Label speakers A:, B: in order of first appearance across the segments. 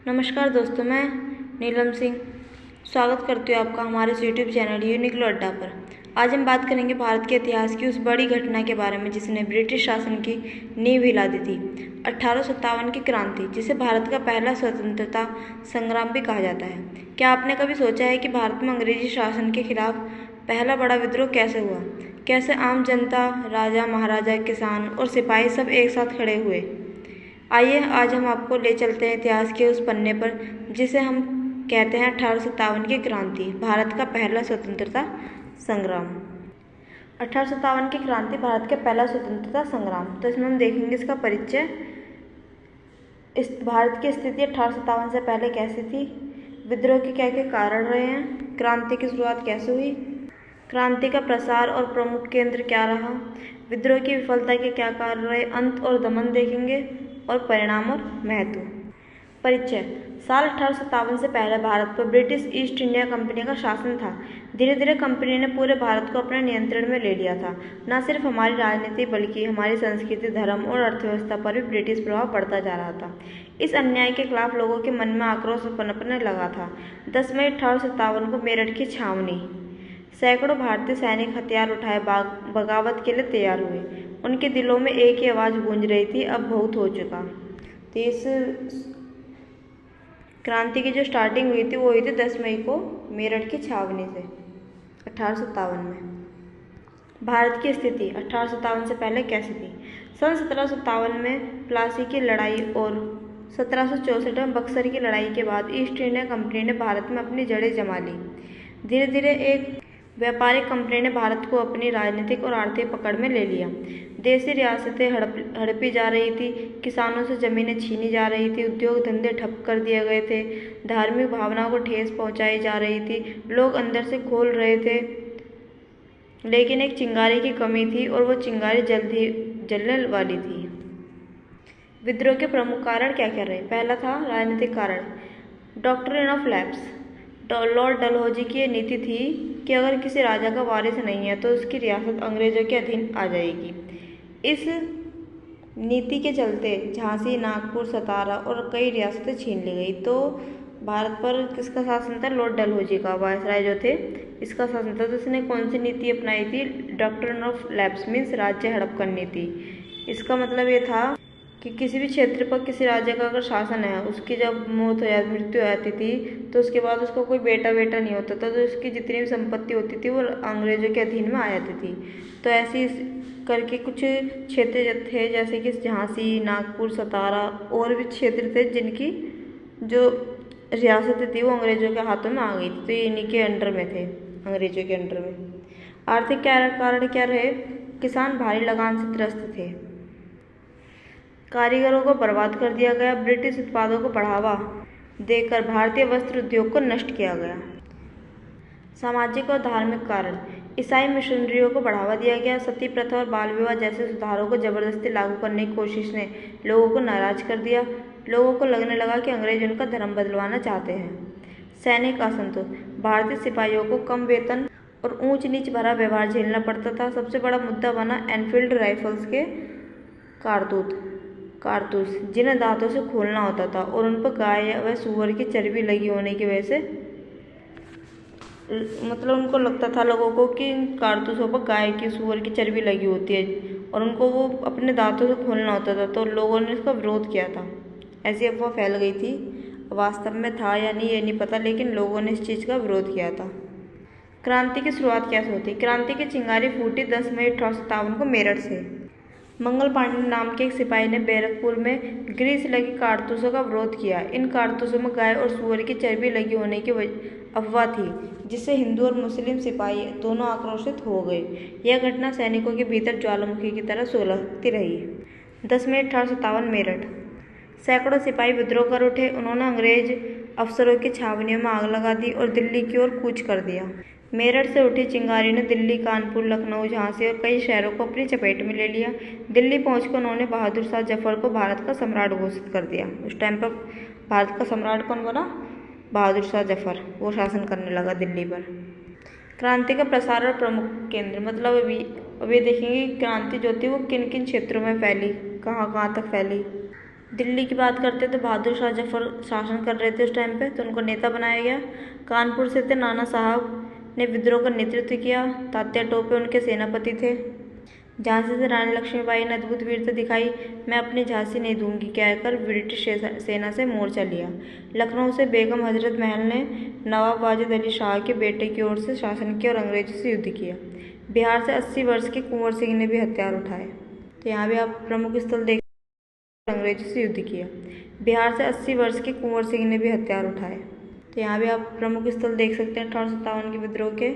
A: नमस्कार दोस्तों, मैं नीलम सिंह स्वागत करती हूँ आपका हमारे यूट्यूब चैनल यूनिकलो अड्डा पर। आज हम बात करेंगे भारत के इतिहास की उस बड़ी घटना के बारे में जिसने ब्रिटिश शासन की नींव हिला दी थी। 1857 की क्रांति, जिसे भारत का पहला स्वतंत्रता संग्राम भी कहा जाता है। क्या आपने कभी सोचा है कि भारत में अंग्रेजी शासन के खिलाफ पहला बड़ा विद्रोह कैसे हुआ? कैसे आम जनता, राजा, महाराजा, किसान और सिपाही सब एक साथ खड़े हुए? आइए आज हम आपको ले चलते हैं इतिहास के उस पन्ने पर जिसे हम कहते हैं 1857 की क्रांति, भारत का पहला स्वतंत्रता संग्राम। 1857 की क्रांति भारत का पहला स्वतंत्रता संग्राम। तो इसमें हम देखेंगे इसका परिचय, इस भारत की स्थिति 1857 से पहले कैसी थी, विद्रोह के क्या क्या कारण रहे हैं, क्रांति की शुरुआत कैसे हुई, क्रांति का प्रसार और प्रमुख केंद्र क्या रहा, विद्रोह की विफलता के क्या कारण रहे, अंत और दमन देखेंगे और परिणाम और महत्व। परिचय। साल 1857 से पहले भारत पर ब्रिटिश ईस्ट इंडिया कंपनी का शासन था। धीरे धीरे कंपनी ने पूरे भारत को अपने नियंत्रण में ले लिया था। न सिर्फ हमारी राजनीति बल्कि हमारी संस्कृति, धर्म और अर्थव्यवस्था पर भी ब्रिटिश प्रभाव पड़ता जा रहा था। इस अन्याय के खिलाफ लोगों के मन में आक्रोश पनपने लगा था। 10 मई 1857 को मेरठ की छावनी, सैकड़ों भारतीय सैनिक हथियार उठाए बगावत के लिए तैयार हुए। उनके दिलों में एक ही आवाज़ गूंज रही थी, अब बहुत हो चुका। तो इस क्रांति की जो स्टार्टिंग हुई थी वो हुई थी 10 मई को मेरठ की छावनी से 1857 में। भारत की स्थिति 1857 से पहले कैसी थी? सन 1757 में प्लासी की लड़ाई और 1764 में बक्सर की लड़ाई के बाद ईस्ट इंडिया कंपनी ने भारत में अपनी जड़ें जमा ली। धीरे धीरे एक व्यापारिक कंपनी ने भारत को अपनी राजनीतिक और आर्थिक पकड़ में ले लिया। देशी रियासतें हड़पी जा रही थी, किसानों से जमीनें छीनी जा रही थी, उद्योग धंधे ठप कर दिए गए थे, धार्मिक भावनाओं को ठेस पहुंचाई जा रही थी, लोग अंदर से खोल रहे थे। लेकिन एक चिंगारी की कमी थी और वो चिंगारी जल्द ही जलने वाली थी। विद्रोह के प्रमुख कारण क्या क्या रहे? पहला था राजनीतिक कारण, doctrine of lapse. Lord Dalhousie की यह नीति थी कि अगर किसी राजा का वारिस नहीं है तो उसकी रियासत अंग्रेजों के अधीन आ जाएगी। इस नीति के चलते झांसी, नागपुर, सतारा और कई रियासतें छीन ली गई। तो भारत पर किसका शासन था? लॉर्ड डलहौजी का, वायसराय जो थे, इसका शासन था। तो इसने कौन सी नीति अपनाई थी? डॉक्ट्रिन ऑफ लैप्स मीन्स राज्य हड़प कर नीति। इसका मतलब ये था कि किसी भी क्षेत्र पर किसी राज्य का अगर शासन है, उसकी जब मृत्यु हो जाती थी तो उसके बाद उसको कोई बेटा नहीं होता था, तो उसकी जितनी भी संपत्ति होती थी वो अंग्रेजों के अधीन में आ जाती थी। तो ऐसे करके कुछ क्षेत्र थे जैसे कि झांसी, नागपुर, सतारा और भी क्षेत्र थे जिनकी जो रियासतें थी वो अंग्रेजों के हाथों में आ गई थी। तो ये इन्हीं के अंडर में थे, अंग्रेजों के अंडर में। आर्थिक कारण क्या रहे? किसान भारी लगान से त्रस्त थे, कारीगरों को बर्बाद कर दिया गया, ब्रिटिश उत्पादों को बढ़ावा देकर भारतीय वस्त्र उद्योग को नष्ट किया गया। सामाजिक और धार्मिक कारण, ईसाई मिशनरियों को बढ़ावा दिया गया, सती प्रथा और बाल विवाह जैसे सुधारों को जबरदस्ती लागू करने की कोशिश ने लोगों को नाराज कर दिया। लोगों को लगने लगा कि अंग्रेज उनका धर्म बदलवाना चाहते हैं। सैनिक असंतोष, भारतीय सिपाहियों को कम वेतन और ऊंच नीच भरा व्यवहार झेलना पड़ता था। सबसे बड़ा मुद्दा बना एनफील्ड राइफल्स के कारतूस, जिन्हें दांतों से खोलना होता था और उन पर गाय व सूअर की चर्बी लगी होने की वजह से, मतलब उनको लगता था लोगों को कि कारतूसों पर गाय की, सूअर की चर्बी लगी होती है और उनको वो अपने दांतों से खोलना होता था। तो लोगों ने इसका विरोध किया था। ऐसी अफवाह फैल गई थी, वास्तव में था या नहीं ये नहीं पता, लेकिन लोगों ने इस चीज़ का विरोध किया था। क्रांति की शुरुआत कैसे होती? क्रांति की चिंगारी फूटी 10 मई 1857 को मेरठ से। मंगल पांडे नाम के एक सिपाही ने बैरकपुर में ग्रीस लगी कारतूसों का विरोध किया। इन कारतूसों में गाय और सूअर की चर्बी लगी होने की अफवाह थी, जिससे हिंदू और मुस्लिम सिपाही दोनों आक्रोशित हो गए। यह घटना सैनिकों के भीतर ज्वालामुखी की तरह सुलगती रही। 10 मई 1857 मेरठ, सैकड़ों सिपाही विद्रोह कर उठे। उन्होंने अंग्रेज अफसरों की छावनियों में आग लगा दी और दिल्ली की ओर कूच कर दिया। मेरठ से उठी चिंगारी ने दिल्ली, कानपुर, लखनऊ, झांसी और कई शहरों को अपनी चपेट में ले लिया। दिल्ली पहुंचकर उन्होंने बहादुर शाह जफर को भारत का सम्राट घोषित कर दिया। उस टाइम पर भारत का सम्राट कौन बना? बहादुर शाह जफर। वो शासन करने लगा दिल्ली पर। क्रांति का प्रसार और प्रमुख केंद्र, मतलब अभी देखेंगे क्रांति जो थी वो किन किन क्षेत्रों में फैली, कहाँ कहाँ तक फैली। दिल्ली की बात करते हैं तो बहादुर शाह जफर शासन कर रहे थे उस टाइम पे, तो उनको नेता बनाया गया। कानपुर से थे नाना साहब ने विद्रोह का नेतृत्व किया। तात्या टोपे उनके सेनापति थे। झांसी से रानी लक्ष्मीबाई ने अद्भुत वीरता दिखाई। मैं अपनी झांसी नहीं दूंगी कहकर ब्रिटिश सेना से मोर्चा लिया। लखनऊ से बेगम हजरत महल ने नवाब वाजिद अली शाह के बेटे की ओर से शासन किया और अंग्रेजों से युद्ध किया। बिहार से 80 वर्ष के कुंवर सिंह ने भी हथियार उठाए। तो यहाँ भी आप प्रमुख स्थल देख, अंग्रेजों से युद्ध किया। बिहार से 80 वर्ष के कुंवर सिंह ने भी हथियार उठाए। तो यहाँ भी आप प्रमुख स्थल देख सकते हैं 1857 के विद्रोह के।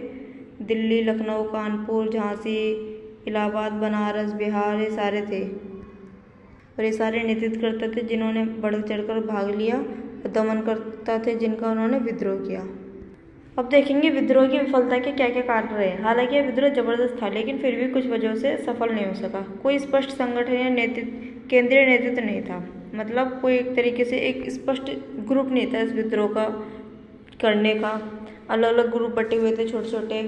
A: दिल्ली, लखनऊ, कानपुर, झांसी, इलाहाबाद, बनारस, बिहार, ये सारे थे और ये सारे नेतृत्वकर्ता थे जिन्होंने बढ़ चढ़कर भाग लिया और दमनकर्ता थे जिनका उन्होंने विद्रोह किया। अब देखेंगे विद्रोह की विफलता के क्या क्या कारण रहे। हालांकि यह विद्रोह जबरदस्त था लेकिन फिर भी कुछ वजहों से सफल नहीं हो सका। कोई स्पष्ट संगठन या केंद्रीय नेतृत्व नहीं था, मतलब कोई एक तरीके से एक स्पष्ट ग्रुप नहीं था इस विद्रोह का करने का। अलग अलग ग्रुप बटे हुए थे छोटे छोटे,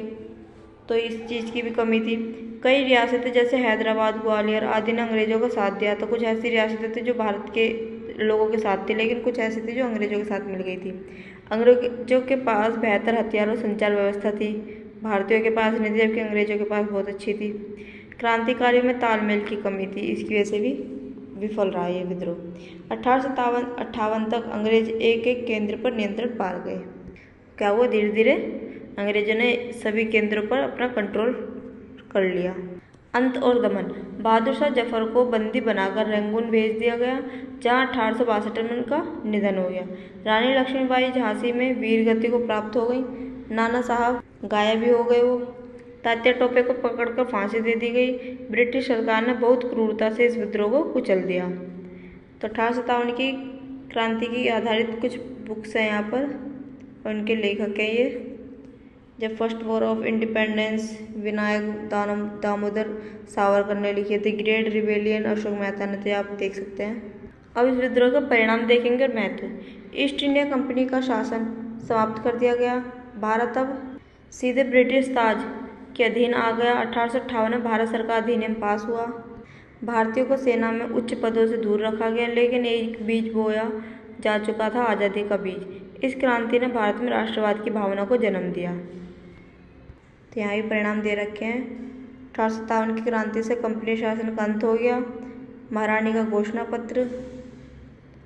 A: तो इस चीज़ की भी कमी थी। कई रियासतें जैसे हैदराबाद, ग्वालियर आदि ने अंग्रेजों का साथ दिया, तो कुछ ऐसी रियासतें थी जो भारत के लोगों के साथ थी लेकिन कुछ ऐसी थी जो अंग्रेजों के साथ मिल गई थी। अंग्रेजों के पास बेहतर हथियार और संचार व्यवस्था थी, भारतीयों के पास नहीं थी, जबकि अंग्रेजों के पास बहुत अच्छी थी। क्रांतिकारियों में तालमेल की कमी थी, इसकी वजह से भी विफल रहा ये विद्रोह। 1858 तक अंग्रेज एक एक केंद्र पर नियंत्रण पा गए। क्या हुआ, धीरे धीरे अंग्रेजों ने सभी केंद्रों पर अपना कंट्रोल कर लिया। अंत और दमन। बहादुर शाह जफर को बंदी बनाकर रंगून भेज दिया गया, जहां 1862 में उनका निधन हो गया। रानी लक्ष्मीबाई झांसी में वीर गति को प्राप्त हो गई। नाना साहब गायब भी हो गए वो। तात्या टोपे को पकड़कर फांसी दे दी गई। ब्रिटिश सरकार ने बहुत क्रूरता से इस विद्रोह को कुचल दिया। तो 1857 की क्रांति की आधारित कुछ बुक्स हैं यहाँ पर, उनके लेखक हैं ये। जब first war of independence Vinayak Damodar Savarkar ने लिखी थी। ग्रेट रिबेलियन अशोक मेहता ने, तो आप देख सकते हैं। अब इस विद्रोह का परिणाम देखेंगे और महत्व। ईस्ट इंडिया कंपनी का शासन समाप्त कर दिया गया। भारत अब सीधे ब्रिटिश ताज के अधीन आ गया। 1858 में भारत सरकार अधिनियम पास हुआ। भारतीयों को सेना में उच्च पदों से दूर रखा गया, लेकिन एक बीज बोया जा चुका था, आज़ादी का बीज। इस क्रांति ने भारत में राष्ट्रवाद की भावना को जन्म दिया। तो यहाँ भी परिणाम दे रखे हैं। 1857 की क्रांति से कंपनी शासन का अंत हो गया। महारानी का घोषणा पत्र।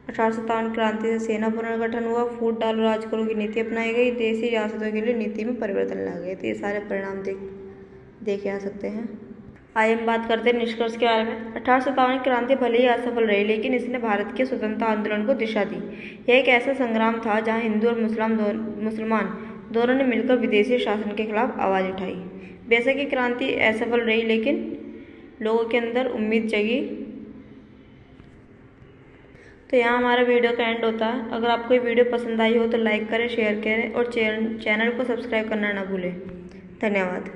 A: 1857 क्रांति से सेना पुनर्गठन हुआ। फूट डालो राज करो की नीति अपनाई गई। देशी रियासतों के लिए नीति में परिवर्तन ला गए। तो ये सारे परिणाम देखे आ सकते हैं। आइए हम बात करते हैं निष्कर्ष के बारे में। 1857 क्रांति भले ही असफल रही, लेकिन इसने भारत के स्वतंत्रता आंदोलन को दिशा दी। यह एक ऐसा संग्राम था जहां हिंदू और मुसलमान दोनों ने मिलकर विदेशी शासन के खिलाफ आवाज़ उठाई। बेशक ये क्रांति असफल रही, लेकिन लोगों के अंदर उम्मीद जगी। तो यहाँ हमारा वीडियो का एंड होता है। अगर आपको ये वीडियो पसंद आई हो तो लाइक करें, शेयर करें और चैनल को सब्सक्राइब करना ना भूलें। धन्यवाद।